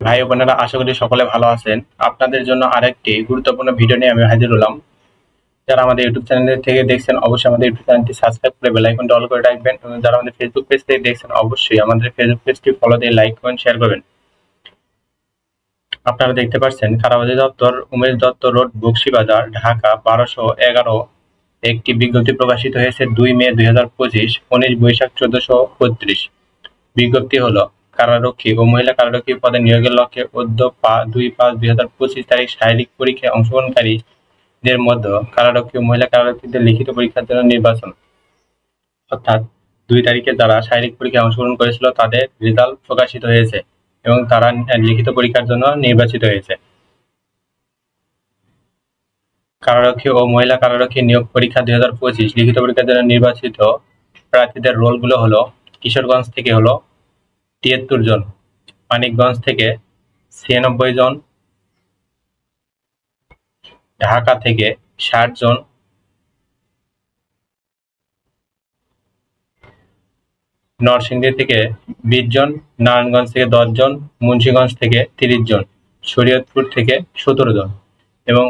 ভাই ও বোনেরা, আশা করি সকলে ভালো আছেন। আপনাদের জন্য আরেকটি গুরুত্বপূর্ণ ভিডিও নিয়ে আমি হাজির হলাম। যারা আমাদের ইউটিউব চ্যানেল থেকে দেখছেন, অবশ্যই আমাদের ইউটিউব চ্যানেলটি সাবস্ক্রাইব করে বেল আইকনটি অল করে রাখবেন, এবং যারা আমাদের ফেসবুক পেজ থেকে দেখছেন, অবশ্যই আমাদের ফেসবুক পেজটি ফলো দিয়ে লাইক কমেন্ট শেয়ার করবেন। আপনারা দেখতে পাচ্ছেন, খারাপ অধিদপ্তর, উমেশ দত্ত রোড, বকশীবাজার, ঢাকা 1211 একটি বিজ্ঞপ্তি প্রকাশিত হয়েছে 2 মে 2025, 19 বৈশাখ 1435। বিজ্ঞপ্তি হলো, কারারক্ষী ও মহিলা কারারক্ষী পদে নিয়োগের লক্ষ্যে অদ্য 2/5/2025 তারিখ শারীরিক পরীক্ষায় অংশগ্রহণকারীদের মধ্যে কারারক্ষী ও মহিলা কারারক্ষীদের লিখিত পরীক্ষার জন্য নির্বাচন। অর্থাৎ 2 তারিখে যারা শারীরিক পরীক্ষায় অংশগ্রহণ করেছিল তাদের রেজাল্ট প্রকাশিত হয়েছে এবং তারা লিখিত পরীক্ষার জন্য নির্বাচিত হয়েছে। কারারক্ষী ও মহিলা কারারক্ষী নিয়োগ পরীক্ষা 2025 লিখিত পরীক্ষার জন্য নির্বাচিত প্রার্থীদের রোলগুলো হলো: কিশোরগঞ্জ থেকে হলো 73 জন, মানিকগঞ্জ থেকে 96 জন, ঢাকা থেকে 60 জন, নরসিংদী থেকে 20 জন, নারায়ণগঞ্জ থেকে 10 জন, মুন্সিগঞ্জ থেকে 30 জন, শরীয়তপুর থেকে 17 জন এবং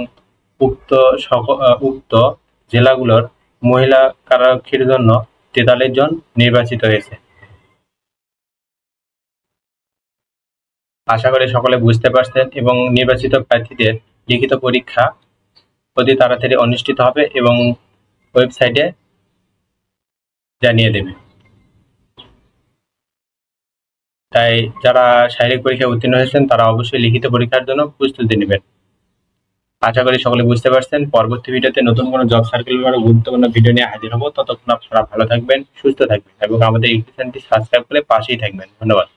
উক্ত জেলাগুলোর মহিলা কারারক্ষীর জন্য 43 জন নির্বাচিত হয়েছে। আশা করি সকলে বুঝতে পারছেন এবং নির্বাচিত প্রার্থীদের লিখিত পরীক্ষা অতি তাড়াতাড়ি অনুষ্ঠিত হবে এবং ওয়েবসাইটে জানিয়ে দেবে। তাই যারা শারীরিক পরীক্ষায় উত্তীর্ণ হয়েছেন তারা অবশ্যই লিখিত পরীক্ষার জন্য প্রস্তুতি নেবেন। আশা করি সকলে বুঝতে পারছেন। পরবর্তী ভিডিওতে নতুন কোনো জব সার্কেল বা গুরুত্বপূর্ণ ভিডিও নিয়ে হাজির হব। ততক্ষণ আপনারা ভালো থাকবেন, সুস্থ থাকবেন এবং আমাদের ইউটিউব চ্যানেলটি সাবস্ক্রাইব করে পাশেই থাকবেন। ধন্যবাদ।